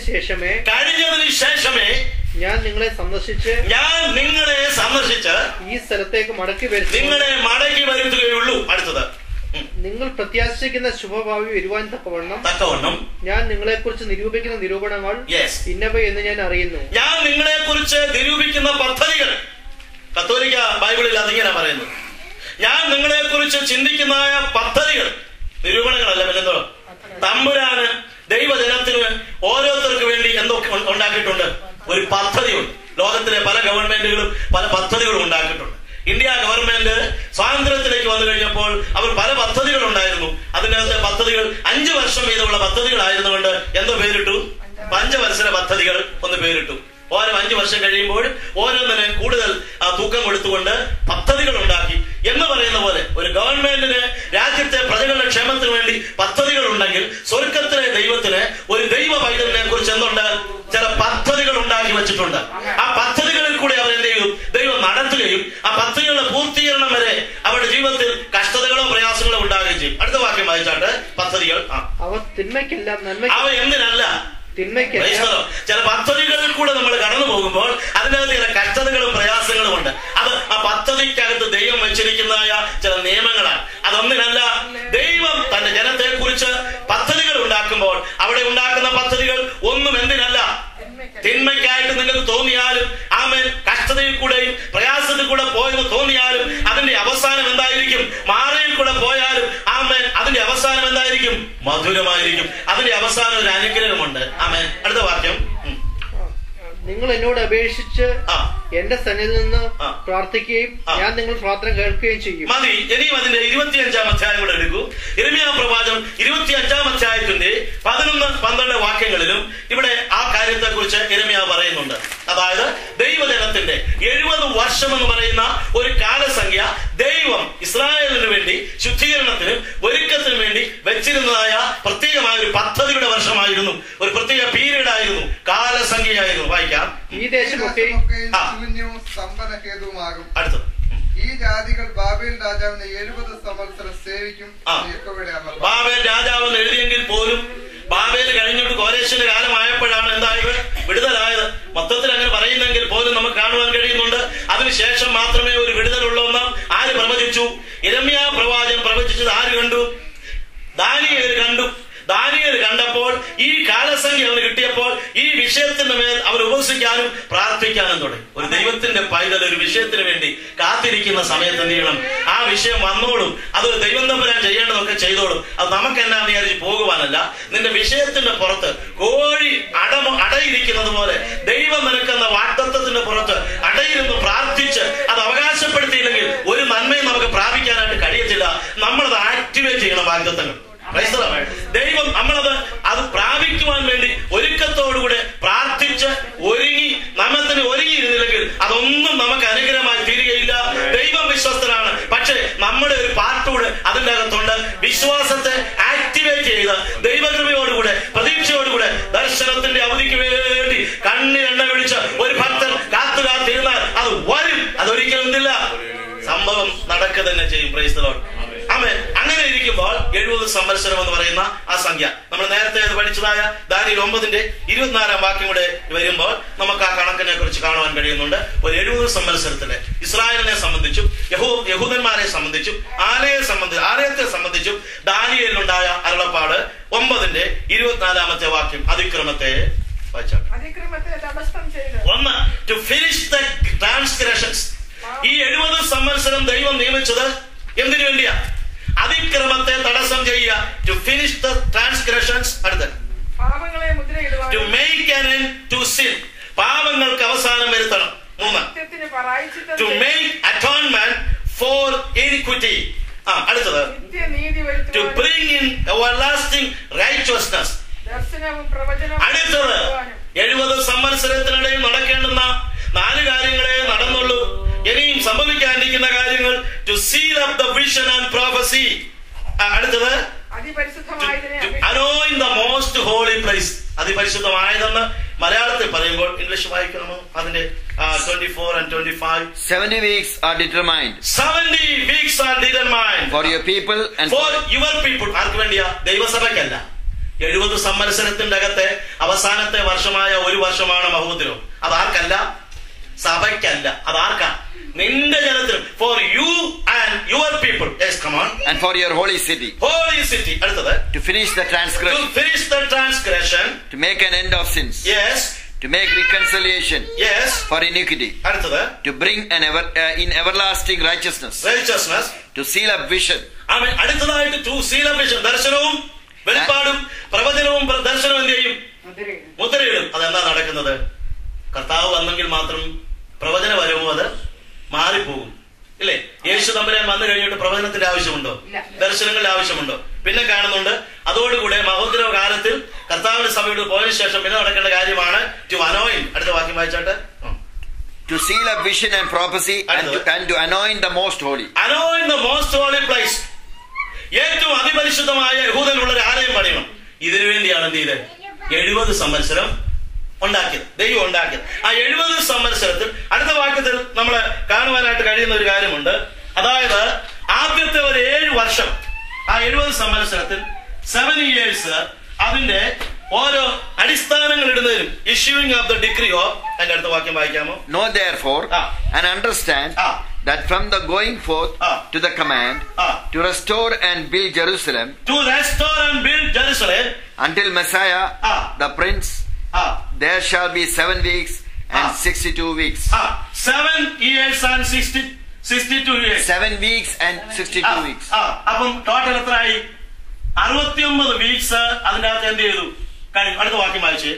ശേഷമേ ഞാൻ നിങ്ങളെ സന്ദർശിച്ച് ഈ സ്ഥലത്തേക്ക് മടക്കി വരുത്തുകയുള്ളൂ. അടുത്തത്, നിങ്ങൾ പ്രത്യാശിക്കുന്ന ശുഭഭാവി വരുവാൻ തക്കവണ്ണം ഞാൻ നിങ്ങളെ കുറിച്ച് നിരൂപിക്കുന്ന നിരൂപണങ്ങൾ ഇന്നവ എന്ന് ഞാൻ അറിയുന്നു. ഞാൻ നിങ്ങളെ കുറിച്ച് നിരൂപിക്കുന്ന പദ്ധതികൾ, കത്തോലിക്ക ബൈബിളിൽ അതിങ്ങനെ പറയുന്നു. ഞാൻ നിങ്ങളെ കുറിച്ച് ചിന്തിക്കുന്ന പദ്ധതികൾ, നിരൂപണങ്ങളല്ല, പിന്നെന്തോ തമ്പുരാന് ദൈവജനത്തിന് ഓരോരുത്തർക്ക് വേണ്ടി എന്തൊക്കെ ഉണ്ടാക്കിയിട്ടുണ്ട്? ഒരു പദ്ധതിയുണ്ട്. ലോകത്തിലെ പല ഗവൺമെന്റുകളും പല പദ്ധതികളും ഉണ്ടാക്കിയിട്ടുണ്ട്. ഇന്ത്യ ഗവൺമെന്റ് സ്വാതന്ത്ര്യത്തിലേക്ക് വന്നു കഴിഞ്ഞപ്പോൾ അവർ പല പദ്ധതികൾ ഉണ്ടായിരുന്നു. അതിനകത്തെ പദ്ധതികൾ 5 വർഷം വീതമുള്ള പദ്ധതികളായിരുന്നുകൊണ്ട് എന്തോ പേരിട്ടു? പഞ്ചവത്സര പദ്ധതികൾ ഒന്ന് പേരിട്ടു. ഓരോ 5 വർഷം കഴിയുമ്പോൾ ഓരോന്നിനെ കൂടുതൽ തൂക്കം കൊടുത്തുകൊണ്ട് പദ്ധതികൾ ഉണ്ടാക്കി. എന്ന് പറയുന്ന പോലെ ഒരു ഗവൺമെന്റിന് രാജ്യത്തെ പ്രജകളുടെ ക്ഷേമത്തിന് വേണ്ടി പദ്ധതികൾ ഉണ്ടെങ്കിൽ സ്വർഗത്തിലെ ദൈവത്തിന് ഒരു ദൈവ പൈതലിനെ കുറിച്ച് എന്തുണ്ട്? ചില പദ്ധതികൾ ഉണ്ടാക്കി വെച്ചിട്ടുണ്ട്. ആ പദ്ധതികളിൽ കൂടി അവർ എന്ത് ചെയ്യും? ദൈവം നടത്തുകയും ആ പദ്ധതികളുടെ പൂർത്തീകരണം വരെ അവരുടെ ജീവിതത്തിൽ കഷ്ടതകളോ പ്രയാസങ്ങളോ ഉണ്ടാകുകയും ചെയ്യും. അടുത്ത വാക്യം വായിച്ചാട്ട്. പദ്ധതികൾ അവ എന്തിനല്ല? ചില പദ്ധതികളിൽ കൂടെ നമ്മൾ കടന്നു പോകുമ്പോൾ അതിനകത്ത് ചില കഷ്ടതകളും പ്രയാസങ്ങളും ഉണ്ട്. അത് ആ പദ്ധതിക്കകത്ത് ദൈവം വെച്ചിരിക്കുന്നതായ ചില നിയമങ്ങളാണ്. അതൊന്നിനല്ല. ദൈവം തന്റെ ജനത്തെ കുറിച്ച് പദ്ധതികൾ ഉണ്ടാക്കുമ്പോൾ അവിടെ ഉണ്ടാക്കുന്ന പദ്ധതികൾ ഒന്നും എന്തിനല്ല? തിന്മയ്ക്കായിട്ട് നിങ്ങൾക്ക് തോന്നിയാലും, ആമേൻ, കഷ്ടതയിൽ കൂടെയും പ്രയാസത്തിൽ കൂടെ പോയെന്ന് തോന്നിയാലും അതിന്റെ അവസാനം എന്തായിരിക്കും? മാറയിൽ കൂടെ പോയാലും, ആമേൻ, അതിന്റെ അവസാനം എന്തായിരിക്കും? മധുരമായിരിക്കും. അതിന്റെ അവസാനം ഒരു അനുഗ്രഹമുണ്ട്. ആമേൻ. അടുത്ത വാക്യം. നിങ്ങൾ എന്നോട് അപേക്ഷിച്ച് എന്റെ സന്നിധിയിൽ നിന്ന് പ്രാർത്ഥിക്കുകയും ഞാൻ നിങ്ങൾ പ്രാർത്ഥന കേൾക്കുകയും ചെയ്യും. മതി. ഇനിയും അതിന്റെ 25-ാം അധ്യായം കൂടെ എടുക്കൂ. യിരെമ്യാ പ്രവാചകം 25-ാം അധ്യായത്തിന്റെ 11-12 വാക്യങ്ങളിലും ഇവിടെ ആ കാര്യത്തെ കുറിച്ച് യിരെമ്യാ പറയുന്നുണ്ട്. അതായത് ദൈവജനത്തിന്റെ 70 വർഷം എന്ന് പറയുന്ന ഒരു കാലസംഖ്യ ദൈവം ഇസ്രായേലിന് വേണ്ടി ശുദ്ധീകരണത്തിനും ഒരുക്കത്തിനും വേണ്ടി വെച്ചിരുന്നതായ പ്രത്യേകമായ ഒരു പദ്ധതിയുടെ വർഷമായിരുന്നു. ഒരു പ്രത്യേക പീരീഡ് ആയിരുന്നു, കാലസംഖ്യയായിരുന്നു. വായിക്കാം. ഈ ദേശമൊക്കെ സമ്പന്നഹേതുമാകും. അടുത്തത്, ഈ ജാതികൾ ബാബേൽ രാജാവിനെ 70 സംവത്സരം സേവിക്കും. ബാബേൽ രാജാവെന്ന് എഴുതിയെങ്കിൽ പോലും ബാബേൽ കഴിഞ്ഞിട്ട് കോരേശിന്റെ കാലമായപ്പോഴാണ് എന്തായത്? വിടുതലായത്. മൊത്തത്തിൽ അങ്ങനെ പറയുന്നെങ്കിൽ പോലും നമുക്ക് കാണുവാൻ കഴിയുന്നുണ്ട് അതിനുശേഷം മാത്രമേ ഒരു വിടുതലുള്ളൂന്ന് ആര് പ്രവചിച്ചു? യിരെമ്യാ പ്രവാചകൻ പ്രവചിച്ചത് ആര് കണ്ടു? ദാനിയേൽ കണ്ടു. ദാനിയേൽ കണ്ടപ്പോൾ ഈ കാലസംഖ്യ അവന് കിട്ടിയപ്പോൾ ഈ വിഷയത്തിന്റെ മേൽ അവർ ഉപവസിക്കാനും പ്രാർത്ഥിക്കാനും തുടങ്ങി. ഒരു ദൈവത്തിന്റെ പൈതൽ ഒരു വിഷയത്തിന് വേണ്ടി കാത്തിരിക്കുന്ന സമയത്ത് എന്ത് ചെയ്യണം? ആ വിഷയം വന്നോളും. അത് ദൈവം തമ്പുരാൻ ചെയ്യേണ്ടതൊക്കെ ചെയ്തോളും. അത് നമുക്ക് എന്നാ വിചാരിച്ച് പോകുവാനല്ല. നിന്റെ വിഷയത്തിന്റെ പുറത്ത് കോഴി അടയിരിക്കുന്നത് പോലെ ദൈവം നിനക്കെന്ന വാഗ്ദത്തത്തിന്റെ പുറത്ത് അടയിരുന്ന് പ്രാർത്ഥിച്ച് അത് അവകാശപ്പെടുത്തിയില്ലെങ്കിൽ ഒരു നന്മയും നമുക്ക് പ്രാപിക്കാനായിട്ട് കഴിയത്തില്ല. നമ്മളത് ആക്ടിവേറ്റ് ചെയ്യണം. വാഗ്ദത്തങ്ങൾ ദൈവം അത് പ്രാപിക്കുവാൻ വേണ്ടി ഒരുക്കത്തോടുകൂടെ പ്രാർത്ഥിച്ച് ഒരുങ്ങി നമ്മത്തിന് ഒരുങ്ങിയിരുന്നില്ലെങ്കിൽ അതൊന്നും നമുക്ക് അനുഗ്രഹമായി തീരുകയില്ല. ദൈവം വിശ്വസ്തനാണ്. പക്ഷെ നമ്മുടെ ഒരു പാർട്ടൂടെ അതിൻ്റെ അകത്തുണ്ട്. വിശ്വാസത്തെ ആക്ടിവേറ്റ് ചെയ്ത് ദൈവകൃപയോടുകൂടെ പ്രതീക്ഷയോടുകൂടെ ദർശനത്തിന്റെ അവധിക്ക് വേണ്ടി കണ്ണിലെണ്ണ വിളിച്ച് ഒരു ഭക്തൻ കാത്തുകാത്തിരുന്നാൽ അത് വരും. അതൊരിക്കലും എന്തില്ല, സംഭവം നടക്കുക തന്നെ ചെയ്യും. Praise the lord. ആമേൻ. അങ്ങനെ ഇരിക്കുമ്പോൾ 70 സംവത്സരം എന്ന് പറയുന്ന ആ സംഖ്യ നമ്മൾ നേരത്തെ പഠിച്ചതായ ദാനിയേൽ 9-24 വാക്യം കൂടെ വരുമ്പോൾ നമുക്ക് ആ കണക്കിനെ കുറിച്ച് കാണുവാൻ കഴിയുന്നുണ്ട്. ഒരു 70 സംവത്സരത്തില് ഇസ്രായേലിനെ സംബന്ധിച്ചും യഹൂദന്മാരെ സംബന്ധിച്ചും ആലയത്തെ സംബന്ധിച്ചും ദാനിയേലിനുണ്ടായ അരുളപ്പാട് 9-24 വാക്യം. അതിക്രമത്തെ ഒന്ന്, ടു ഫിനിഷ് ദ ട്രാൻസ്ഗ്രഷൻസ്. ഈ 70 സംവത്സരം ദൈവം നിയമിച്ചത് എന്തിനു വേണ്ടിയാ? അതിക്രമത്തെ തടസ്സം ചെയ്യുക. To finish the transgressions. അടുത്ത, to make an end to sin. പാപങ്ങൾക്ക് അവസാനം വരുത്തണം. 3, to make atonement for iniquity. അടുത്തത്, to bring in everlasting righteousness. അടുത്തത്, 70 സംവത്സരത്തിനിടയിൽ നടക്കേണ്ടുന്ന 4 കാര്യങ്ങളെ നടന്നുള്ളൂ. ഇനിയും സംഭവിക്കാനിരിക്കുന്ന കാര്യങ്ങൾ, to seal up the vision and prophecy. അടുത്തത്, anoint the most holy place. അതിപരിശുദ്ധമായതെന്ന് മലയാളത്തിൽ പറയുമ്പോൾ ഇംഗ്ലീഷ് വായിക്കണമോ? അതിന്റെ 24 and 25. 70 weeks are determined. 70 weeks are determined for your people and for your people. ആർക്ക് വേണ്ടിയാ? ദൈവസഭയ്ക്കല്ല. 70 സംവത്സരത്തിന്റെ അകത്തെ അവസാനത്തെ വർഷമായ ഒരു വർഷമാണ് മഹോദ്രവം. അതാർക്കല്ല? സഭയ്ക്കല്ല. അതാർക്കാ? നിന്റെ ജനത്തിനും. For you and your people. Yes, come on. And for your holy city. Holy city. അടുത്തത്. To finish the transgression. To finish the transgression. To make an end of sins. Yes. To make reconciliation. Yes. For iniquity. അടുത്തത്. To bring in everlasting righteousness. Righteousness. To seal up vision. ആമേൻ. അടുത്തതായിട്ട് to seal up vision. ദർശനവും വെളിപ്പാടും പ്രവചനവും ദർശനവും എന്ത് ചെയ്യും? മുദ്രയിടും. അതെന്താ നടക്കുന്നത്? കർത്താവ് വന്നെങ്കിൽ മാത്രം പ്രവചനപരവും അത് മാറിപ്പോകും. ഇല്ലേ? യേശു തമ്പുരാൻ വന്നു കഴിഞ്ഞിട്ട് പ്രവചനത്തിന്റെ ആവശ്യമുണ്ടോ? ദർശനങ്ങളുടെ ആവശ്യമുണ്ടോ? പിന്നെ കാണുന്നുണ്ട്. അതോടുകൂടെ മഹോദ്രവ കാലത്തിൽ കർത്താവിന്റെ സഭയോട് പോയതിനു ശേഷം പിന്നെ നടക്കേണ്ട കാര്യമാണ് ടു അനോയിന്റ്. അടുത്ത വാക്യം വായിച്ചാട്ടെ. To seal up vision and prophecy and to anoint the most holy. Anoint the most holy place. ഏറ്റവും അതിപരിശുദ്ധമായ യഹൂദനുള്ള ഒരു ആലയം പണിയണം. ഇതിനു വേണ്ടിയാണ് എന്ത് ചെയ്തത്? 70 സംവത്സരം ഉണ്ടാക്കിയത്, ദൈവം ഉണ്ടാക്കിയത്. ആ 70 സംവത്സരത്തിൽ അടുത്ത വാക്യത്തിൽ നമ്മൾ കാണുവാനായിട്ട് കഴിയുന്ന ഒരു കാര്യമുണ്ട്. അതായത് ആദ്യത്തെ ഒരു 7 വർഷം, ആ 70 സംവത്സരത്തിൽ 7 years അതിന്റെ ഓരോ അടിസ്ഥാനങ്ങൾ ഇടുന്നതിനും issuing of the decree of. അതിന്റെ അടുത്ത വാക്യം വായിക്കാമോ? Know therefore and understand that from the going forth to the command to restore and build Jerusalem, until Messiah the Prince, there shall be 7 weeks and 62 weeks. 7 years and 62 years. 7 weeks and 62 weeks. അപ്പം total എത്രയായി? 69 weeks അതിന്റെ അകത്ത് എന്ത് ചെയ്തു? അടുത്ത വാക്യം വായിച്ച്.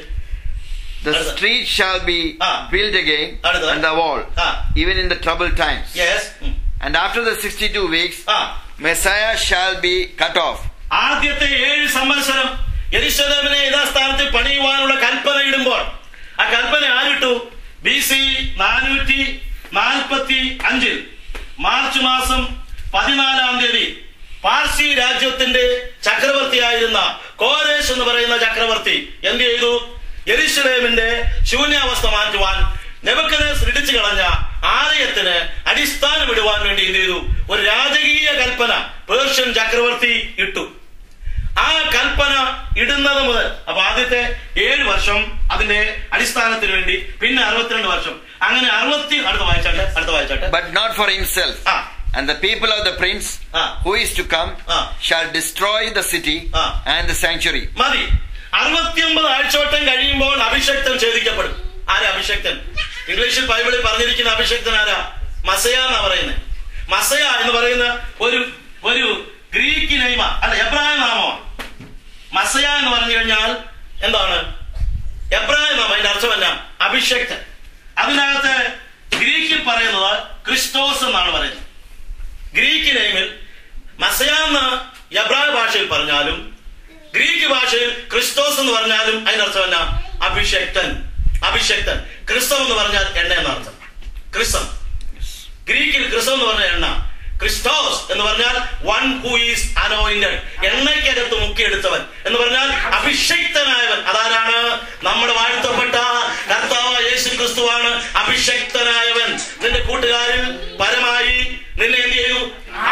The street shall be built again and the wall, even in the troubled times. Yes. And after the 62 weeks, Messiah shall be cut off. ആദ്യത്തെ 7 സംവത്സരം യെരൂശലേമിനെ യഥാസ്ഥാനത്ത് പണിയുവാനുള്ള കൽപ്പന ഇടുമ്പോൾ, ആ കൽപ്പന ആരിട്ടു? BC 445 മാർച്ച് മാസം 14-ാം തീയതി പാർസി രാജ്യത്തിന്റെ ചക്രവർത്തിയായിരുന്ന കോരേശ് എന്ന് പറയുന്ന ചക്രവർത്തി എന്ത് ചെയ്തു? യെരൂശലേമിന്റെ ശൂന്യാവസ്ഥ മാറ്റുവാൻ നെബൂഖദ്നേസർ ഇടിച്ചു കളഞ്ഞ ആലയത്തിന് അടിസ്ഥാനമിടുവാൻ വേണ്ടി എന്ത് ചെയ്തു? ഒരു രാജകീയ കൽപ്പന പേർഷ്യൻ ചക്രവർത്തി ഇട്ടു. ആ കൽപ്പന ഇടുന്നത് മുതൽ അപ്പൊ ആദ്യത്തെ 7 വർഷം അതിന്റെ അടിസ്ഥാനത്തിന് വേണ്ടി, പിന്നെ 62 വർഷം, അങ്ങനെ 60. അടുത്ത വായിച്ചാട്ടെ. But not for himself. And the people of the prince who is to come shall destroy the city and the sanctuary. മതി. 69 ആഴ്ചവട്ടം കഴിയുമ്പോൾ അഭിഷക്തൻ ഛേദിക്കപ്പെടും. ആരാ അഭിഷക്തൻ? ഇംഗ്ലീഷിൽ ബൈബിളിൽ പറഞ്ഞിരിക്കുന്ന അഭിഷക്തൻ ആരാ? മസയ എന്നാ പറയുന്നത്. മസയ എന്ന് പറയുന്ന ഒരു ഗ്രീക്ക് നെയ്മ അല്ല, എബ്രായ നാമമാണ്. മസയ എന്ന് പറഞ്ഞു കഴിഞ്ഞാൽ എന്താണ്? എബ്രായ നാമം. അതിന്റെ അർത്ഥം എന്നാ? അഭിഷക്തൻ. അതിനകത്ത് ഗ്രീക്കിൽ പറയുന്നത് ക്രിസ്റ്റോസ് എന്നാണ് പറയുന്നത്. ഗ്രീക്ക് നെയ്മിൽ മസയ എന്ന് എബ്രായ ഭാഷയിൽ പറഞ്ഞാലും ഗ്രീക്ക് ഭാഷയിൽ ക്രിസ്റ്റോസ് എന്ന് പറഞ്ഞാലും അതിനർത്ഥം എന്നാ? അഭിഷക്തൻ. ക്രിസ്തം എന്ന് പറഞ്ഞാൽ എണ്ണ എന്നർത്ഥം. ക്രിസ്തം ഗ്രീക്കിൽ ക്രിസ്തം എന്ന് പറഞ്ഞ എണ്ണ. ക്രിസ്റ്റോസ് എന്ന് പറഞ്ഞാൽ വൺ ഹൂ ഈസ് അനോയിന്റഡ്, എണ്ണയ്ക്കകത്ത് മുക്കിയെടുത്തവൻ എന്ന് പറഞ്ഞാൽ അഭിഷക്തനായവൻ. അതാരാണ്? നമ്മുടെ വാഴ്ത്തപ്പെട്ട കർത്താവ് യേശു ക്രിസ്തുവാണ് അഭിഷക്തനായവൻ. നിന്റെ കൂട്ടുകാരിൽ പരമായി നിന്നെ എന്ത് ചെയ്തു?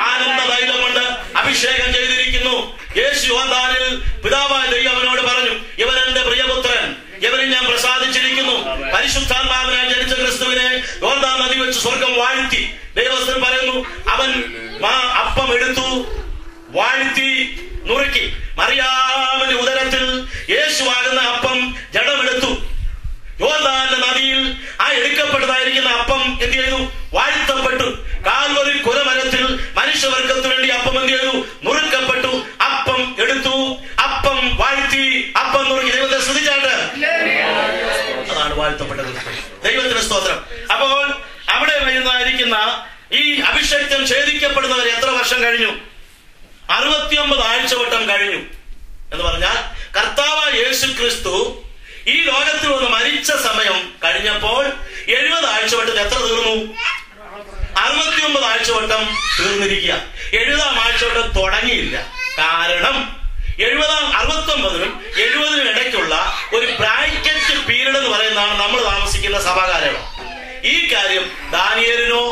ആനന്ദ തൈലം കൊണ്ട് അഭിഷേകം ചെയ്തിരിക്കുന്നു. യേശു യോർദാനിൽ പിതാവായ ദൈവം അവനോട് പറഞ്ഞു, ഇവൻ എന്റെ പ്രിയപുത്രൻ, ഇവനെ ഞാൻ പ്രസാദിച്ചിരിക്കുന്നു. പരിശുദ്ധാത്മാവിനാൽ ജനിച്ച ക്രിസ്തുവിനെ യോർദാൻ നദി വെച്ച് സ്വർഗം വാഴ്ത്തി. ദൈവസ്ഥൻ പറയുന്നു, അവൻ അപ്പം എടുത്തു, വാഴ്ത്തി, നുറുക്കി. മറിയാമിന്റെ ഉദരത്തിൽ യേശുവാകുന്ന അപ്പം ജഡമെടുത്തു. യോർദാന്റെ നദിയിൽ ആ എടുക്കപ്പെട്ടതായിരിക്കുന്ന അപ്പം എന്ത് ചെയ്തു? വാഴ്ത്തപ്പെട്ടു. കാൽവരി കുലമരത്തിൽ മനുഷ്യവർഗത്തിന് വേണ്ടി അപ്പം എന്ത് ചെയ്തു? നുറുക്കപ്പെട്ടു. അപ്പം എടുത്തു, അപ്പം വാഴ്ത്തി, അപ്പം നുറുക്കി. ദൈവത്തെ സ്തുതിച്ചാട്ട്. അതാണ് വാഴ്ത്തപ്പെട്ട ക്രിസ്തു. ദൈവത്തിന് സ്തോത്രം. അപ്പോൾ അവിടെ വരുന്നതായിരിക്കുന്ന ഈ അഭിഷേകം ഛേദിക്കപ്പെടുന്നവർ എത്ര വർഷം കഴിഞ്ഞു? 69 ആഴ്ചവട്ടം കഴിഞ്ഞു എന്ന് പറഞ്ഞാൽ കർത്താവ് യേശു ക്രിസ്തു ഈ ലോകത്തിൽ വന്ന് മരിച്ച സമയം കഴിഞ്ഞപ്പോൾ 70 ആഴ്ചവട്ടത്തിൽ എത്ര തീർന്നു? 69 ആഴ്ചവട്ടം തീർന്നിരിക്കുക. 70-ാം ആഴ്ചവട്ടം തുടങ്ങിയില്ല. കാരണം 69-നും 70-നും ഇടയ്ക്കുള്ള ഒരു ബ്രാക്കറ്റ് പീരീഡ് എന്ന് പറയുന്നതാണ് നമ്മൾ താമസിക്കുന്ന സഭാകാലം. ഈ കാര്യം ദാനിയേലിനോ